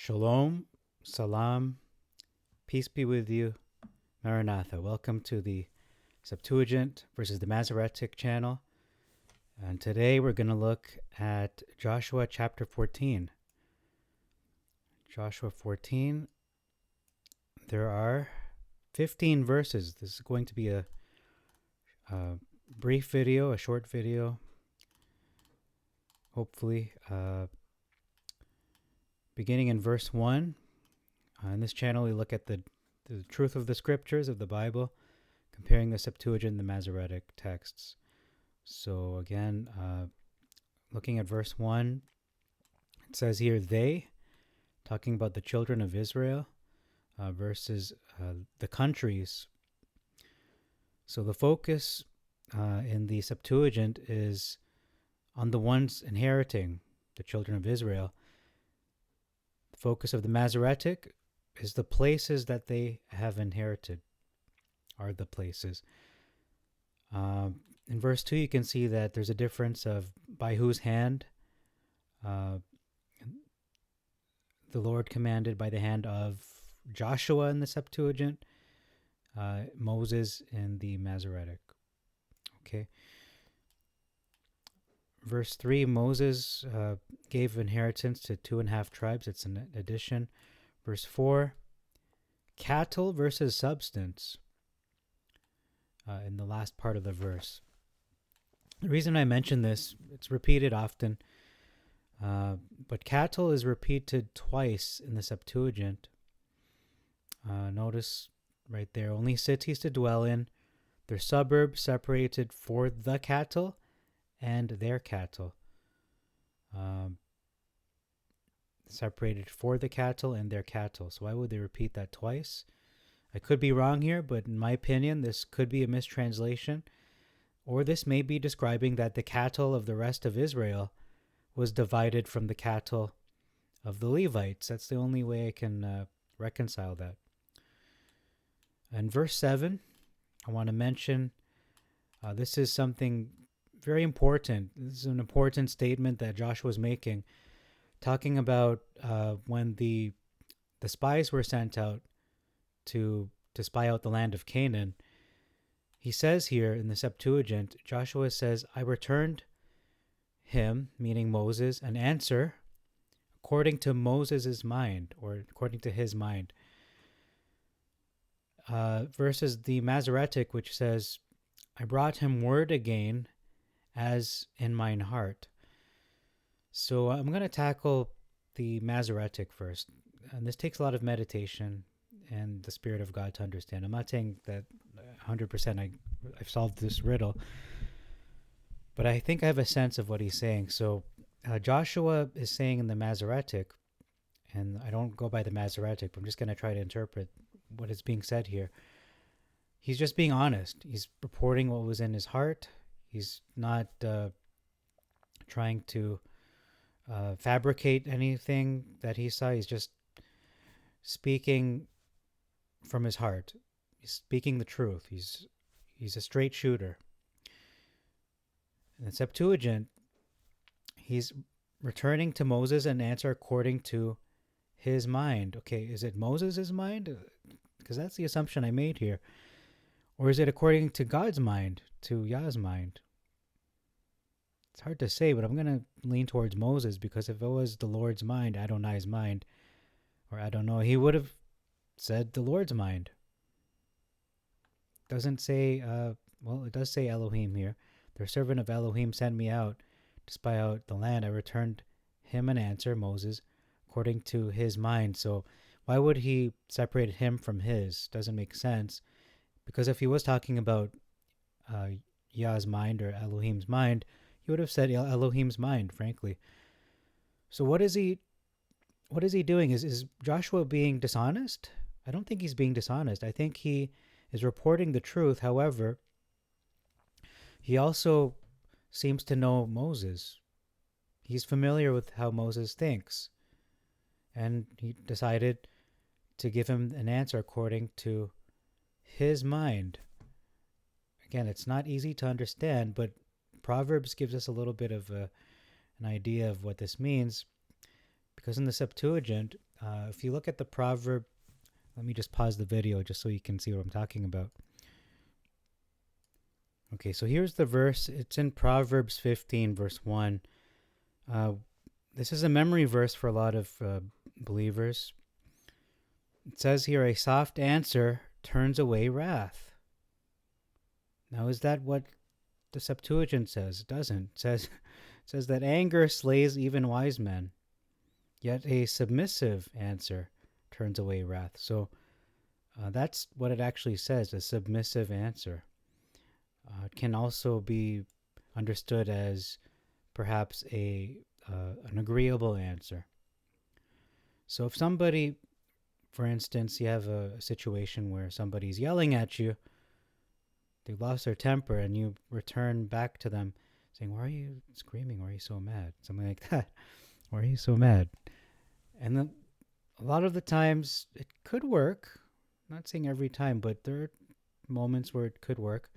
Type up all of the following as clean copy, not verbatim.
Shalom, salam, peace be with you, Maranatha. Welcome to the Septuagint versus the Masoretic channel. And today we're going to look at Joshua chapter 14. Joshua 14, there are 15 verses. This is going to be a brief video, a short video, hopefully. Beginning in verse 1. In this channel, we look at the truth of the scriptures of the Bible, comparing the Septuagint and the Masoretic texts. So again, looking at verse 1, it says here, they, talking about the children of Israel, versus the countries. So the focus in the Septuagint is on the ones inheriting, the children of Israel. The focus of the Masoretic is the places that they have inherited, are the places. In verse 2, you can see that there's a difference of by whose hand. The Lord commanded by the hand of Joshua in the Septuagint, Moses in the Masoretic. Okay. Verse 3, Moses gave inheritance to 2.5 tribes. It's an addition. Verse 4, cattle versus substance in the last part of the verse. The reason I mention this, it's repeated often, but cattle is repeated twice in the Septuagint. Notice right there, only cities to dwell in. They're suburbs separated for the cattle and their cattle. Separated for the cattle and their cattle. So why would they repeat that twice? I could be wrong here, but in my opinion, this could be a mistranslation. Or this may be describing that the cattle of the rest of Israel was divided from the cattle of the Levites. That's the only way I can reconcile that. And verse 7, I want to mention, this is something very important. This is an important statement that Joshua is making, talking about when the spies were sent out to spy out the land of Canaan. He says here in the Septuagint, Joshua says, I returned him, meaning Moses, an answer according to Moses' mind, or according to his mind. Versus the Masoretic, which says, I brought him word again as in mine heart. So I'm going to tackle the Masoretic first. And this takes a lot of meditation and the Spirit of God to understand. I'm not saying that 100% I've solved this riddle, but I think I have a sense of what he's saying. So Joshua is saying in the Masoretic, and I don't go by the Masoretic, but I'm just going to try to interpret what is being said here. He's just being honest. He's reporting what was in his heart. He's not trying to fabricate anything that he saw. He's just speaking from his heart. He's speaking the truth. He's a straight shooter. In the Septuagint, he's returning to Moses an answer according to his mind. Okay, is it Moses' mind? Because that's the assumption I made here. Or is it according to God's mind, to Yah's mind? It's hard to say, but I'm going to lean towards Moses, because if it was the Lord's mind, Adonai's mind, or I don't know, he would have said the Lord's mind. Doesn't say, well, it does say Elohim here. The servant of Elohim sent me out to spy out the land. I returned him an answer, Moses, according to his mind. So why would he separate him from his? Doesn't make sense. Because if he was talking about Yah's mind or Elohim's mind, he would have said Elohim's mind, frankly. So what is he doing? Is Joshua being dishonest? I don't think he's being dishonest. I think he is reporting the truth. However, he also seems to know Moses. He's familiar with how Moses thinks. And he decided to give him an answer according to his mind. Again, it's not easy to understand, but Proverbs gives us a little bit of an idea of what this means. Because in the Septuagint, If you look at the proverb, let me just pause the video just so you can see what I'm talking about. Okay, so here's the verse. It's in Proverbs 15, verse 1. This is a memory verse for a lot of believers. It says here, a soft answer turns away wrath. Now, is that what the Septuagint says? It doesn't. It says that anger slays even wise men, yet a submissive answer turns away wrath. So that's what it actually says, a submissive answer. It can also be understood as perhaps an agreeable answer. So if somebody, for instance, you have a situation where somebody's yelling at you, they lost their temper, and you return back to them saying, why are you screaming? Why are you so mad? Something like that. Why are you so mad? And then a lot of the times it could work. I'm not saying every time, but there are moments where it could work.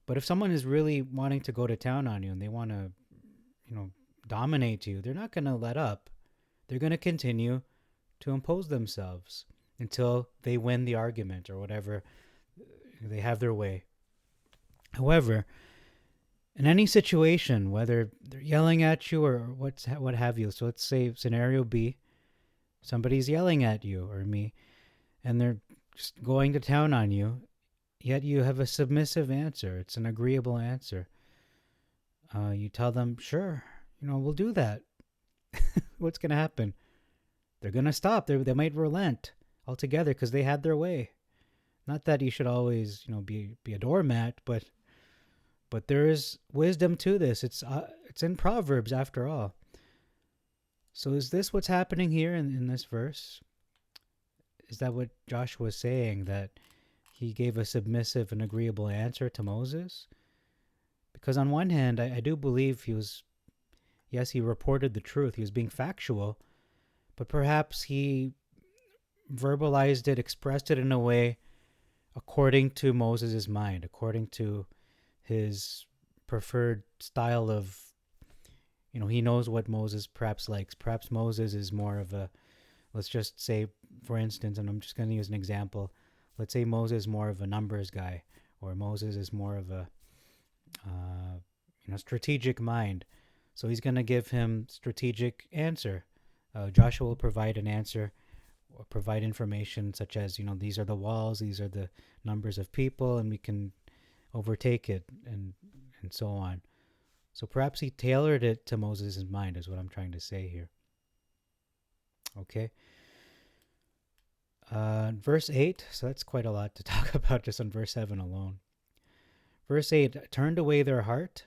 But if someone is really wanting to go to town on you and they want to, dominate you, they're not going to let up. They're going to continue to impose themselves until they win the argument or whatever. They have their way. However, in any situation, whether they're yelling at you or what have you, so let's say scenario B, somebody's yelling at you or me, and they're just going to town on you, yet you have a submissive answer. It's an agreeable answer. You tell them, sure, we'll do that. What's going to happen? They're going to stop. They might relent altogether because they had their way. Not that you should always, be a doormat, but there is wisdom to this. It's in Proverbs after all. So is this what's happening here in this verse? Is that what Joshua is saying, that he gave a submissive and agreeable answer to Moses? Because on one hand, I do believe he reported the truth. He was being factual, but perhaps he verbalized it, expressed it in a way according to Moses' mind, according to his preferred style of, he knows what Moses perhaps likes. Perhaps Moses is more of a, let's just say, for instance, and I'm just going to use an example. Let's say Moses is more of a numbers guy, or Moses is more of a, strategic mind. So he's going to give him strategic answer. Joshua will provide an answer, or provide information such as, these are the walls, these are the numbers of people, and we can overtake it, and so on. So perhaps he tailored it to Moses' mind, is what I'm trying to say here. Okay. Verse 8, so that's quite a lot to talk about just on verse 7 alone. Verse 8, turned away their heart.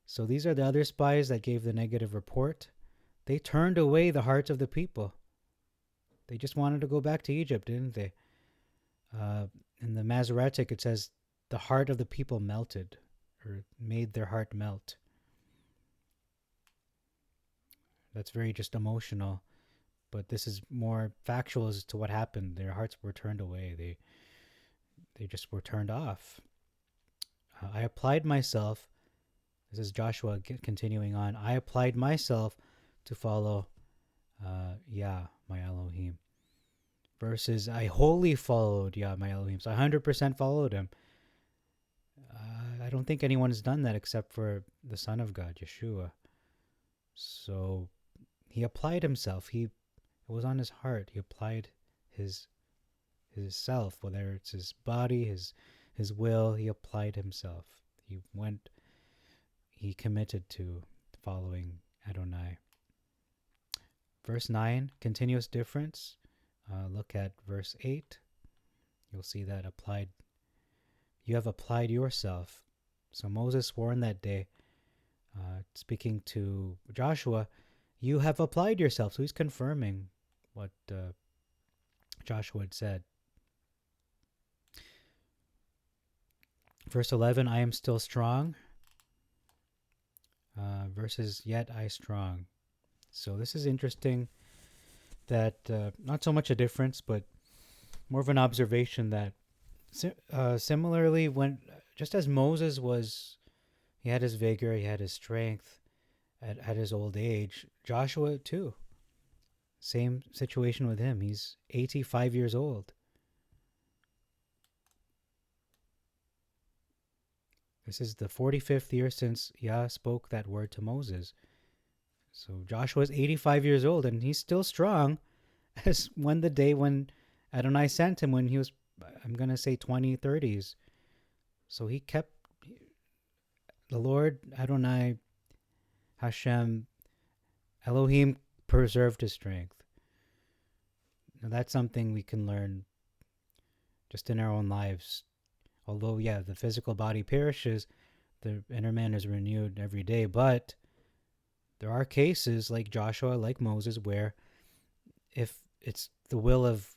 So these are the other spies that gave the negative report. They turned away the hearts of the people. They just wanted to go back to Egypt, didn't they? In the Masoretic, it says the heart of the people melted, or made their heart melt. That's very just emotional, but this is more factual as to what happened. Their hearts were turned away. They just were turned off. I applied myself. This is Joshua continuing on. I applied myself to follow Yah, my Elohim. Versus, I wholly followed Yah, my Elohim. So I 100% followed him. I don't think anyone has done that except for the Son of God, Yeshua. So he applied himself. It was on his heart. He applied his self, whether it's his body, his will. He applied himself. He committed to following Adonai. Verse 9, continuous difference. Look at verse 8. You'll see that applied. You have applied yourself. So Moses swore in that day, speaking to Joshua, you have applied yourself. So he's confirming what Joshua had said. Verse 11, I am still strong. Versus, yet I strong. So this is interesting that not so much a difference, but more of an observation that similarly, when just as Moses he had his vigor, he had his strength at his old age, Joshua too. Same situation with him. He's 85 years old. This is the 45th year since Yah spoke that word to Moses. So Joshua is 85 years old, and he's still strong as when the day when Adonai sent him when he was, I'm going to say 20, 30s. So he kept, the Lord, Adonai, Hashem, Elohim preserved his strength. Now that's something we can learn just in our own lives. Although, yeah, the physical body perishes, the inner man is renewed every day. But there are cases like Joshua, like Moses, where if it's the will of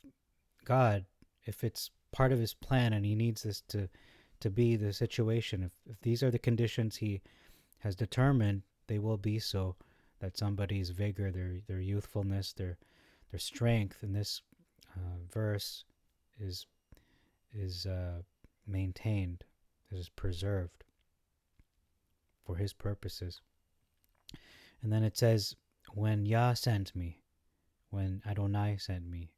God, if it's part of his plan and he needs this to be the situation, if these are the conditions he has determined, they will be so, that somebody's vigor, their youthfulness, their strength in this verse is maintained, is preserved for his purposes. And then it says, when Yah sent me, when Adonai sent me,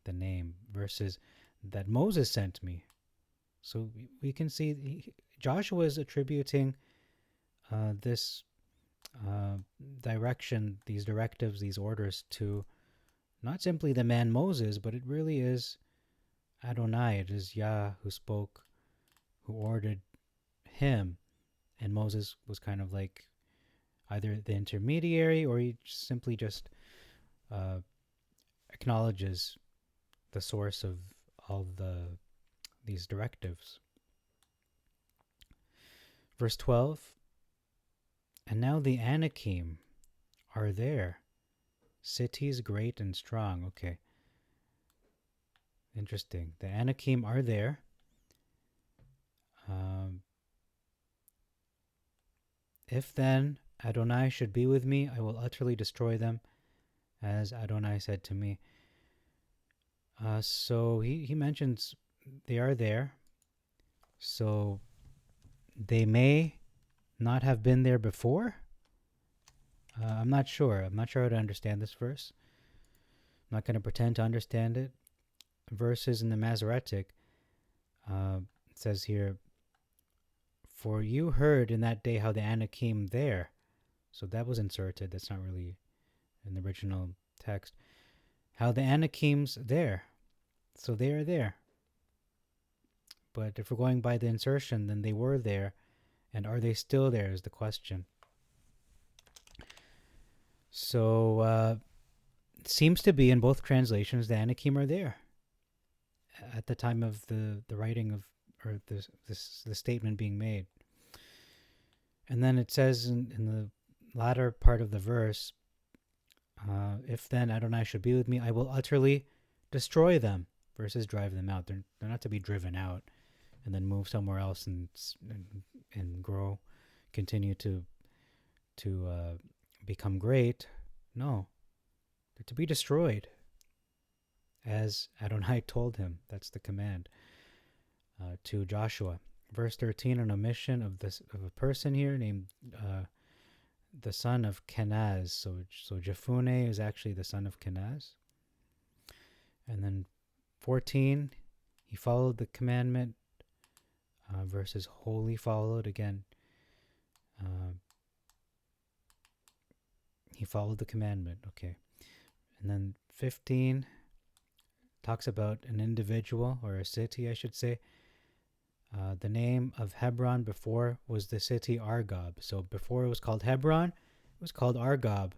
the name, versus that Moses sent me. So we can see Joshua is attributing this direction, these directives, these orders to not simply the man Moses, but it really is Adonai. It is Yah who spoke, who ordered him, and Moses was kind of like either the intermediary, or he simply just acknowledges the source of all these directives. Verse 12, and now the Anakim are there, cities great and strong. Okay. Interesting. The Anakim are there. If then Adonai should be with me, I will utterly destroy them, as Adonai said to me. So he mentions they are there. So they may not have been there before. I'm not sure. I'm not sure how to understand this verse. I'm not going to pretend to understand it. Verses in the Masoretic, it says here, for you heard in that day how the Anakim there. So that was inserted. That's not really in the original text. How the Anakim's there. So they are there. But if we're going by the insertion, then they were there. And are they still there is the question. So it seems to be in both translations the Anakim are there at the time of the writing of, or the statement being made. And then it says in the latter part of the verse, if then Adonai should be with me, I will utterly destroy them, versus drive them out. They're not to be driven out and then move somewhere else and grow, continue to become great. No, they're to be destroyed, as Adonai told him. That's the command to Joshua. Verse 13, an omission of a person here named the son of Kenaz. So Jephunneh is actually the son of Kenaz. And then 14, he followed the commandment. Versus wholly followed. Again, he followed the commandment. Okay. And then 15 talks about an individual, or a city, I should say. The name of Hebron before was the city Argob. So before it was called Hebron, it was called Argob.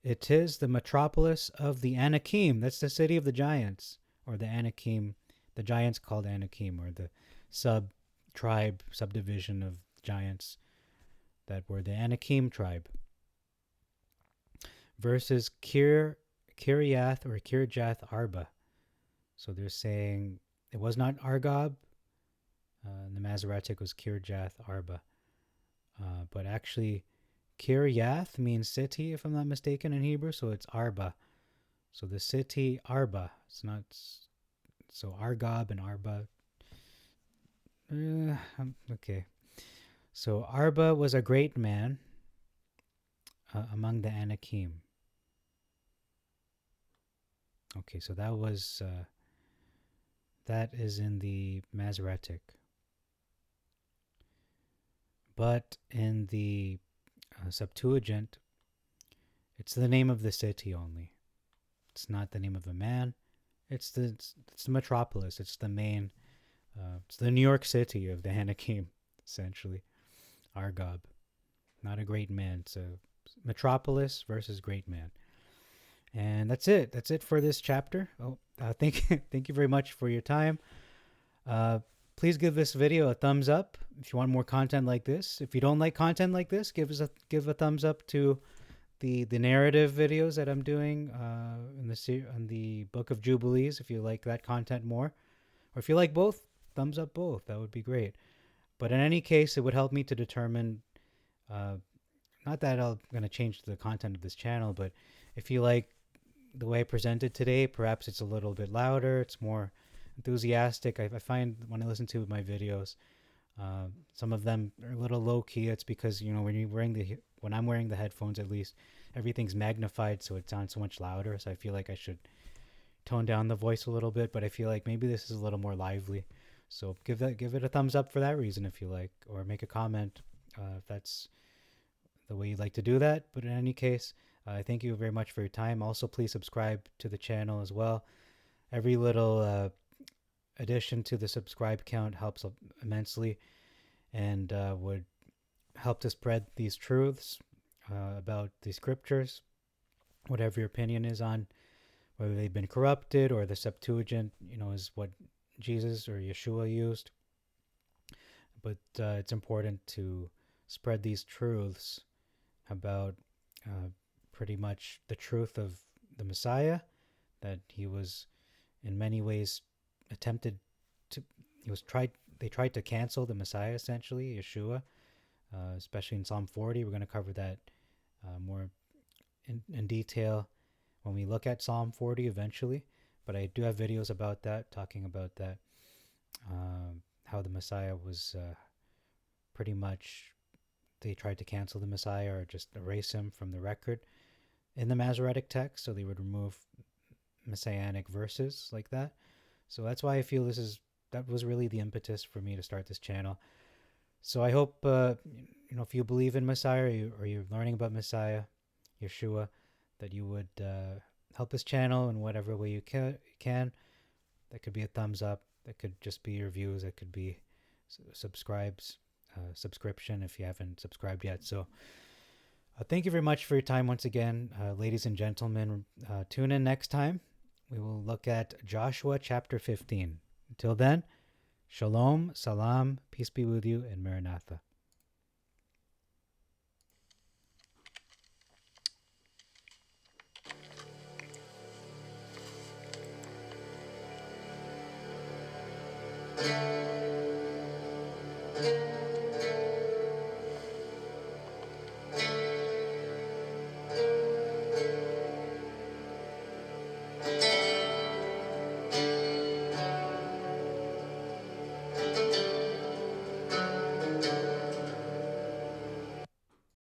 It is the metropolis of the Anakim. That's the city of the giants, or the Anakim, the giants called Anakim, or the subdivision of giants that were the Anakim tribe. Versus Kiryat or Kirjath Arba. So they're saying it was not Argob. In the Masoretic was Kirjath Arba. But actually, Kiryath means city, if I'm not mistaken, in Hebrew. So it's Arba. So the city Arba. It's not. So Argob and Arba. Okay. So Arba was a great man among the Anakim. Okay, so that is in the Masoretic, but in the Septuagint, it's the name of the city only. It's not the name of a man. It's the metropolis. It's the main. It's the New York City of the Anakim, essentially. Argob, not a great man. So metropolis versus great man. And that's it. That's it for this chapter. Thank you very much for your time. Uh, please give this video a thumbs up if you want more content like this. If you don't like content like this, give a thumbs up to the narrative videos that I'm doing in the Book of Jubilees. If you like that content more, or if you like both, thumbs up both. That would be great. But in any case, it would help me to determine. Uh, Not that I'm going to change the content of this channel, but if you like the way I presented today, perhaps it's a little bit louder, it's more enthusiastic. I find when I listen to my videos, some of them are a little low key. It's because when I'm wearing the headphones, at least everything's magnified, so it sounds so much louder. So I feel like I should tone down the voice a little bit. But I feel like maybe this is a little more lively. So give it a thumbs up for that reason if you like, or make a comment if that's the way you'd like to do that. But in any case, I thank you very much for your time. Also, please subscribe to the channel as well. Every little addition to the subscribe count helps immensely and would help to spread these truths about the scriptures, whatever your opinion is on whether they've been corrupted or the Septuagint, is what Jesus or Yeshua used. But it's important to spread these truths about pretty much the truth of the Messiah, that he was in many ways attempted to, they tried to cancel the Messiah, essentially, Yeshua, especially in Psalm 40. We're going to cover that more in detail when we look at Psalm 40 eventually. But I do have videos about that, talking about that, how the Messiah was pretty much, they tried to cancel the Messiah or just erase him from the record in the Masoretic text, so they would remove messianic verses like that. So that's why I feel that was really the impetus for me to start this channel. So I hope if you believe in Messiah, or you're learning about Messiah, Yeshua, that you would help this channel in whatever way you can. That could be a thumbs up. That could just be your views. That could be subscription if you haven't subscribed yet. So thank you very much for your time once again, ladies and gentlemen. Tune in next time. We will look at Joshua chapter 15. Until then, shalom, salam, peace be with you, and Maranatha.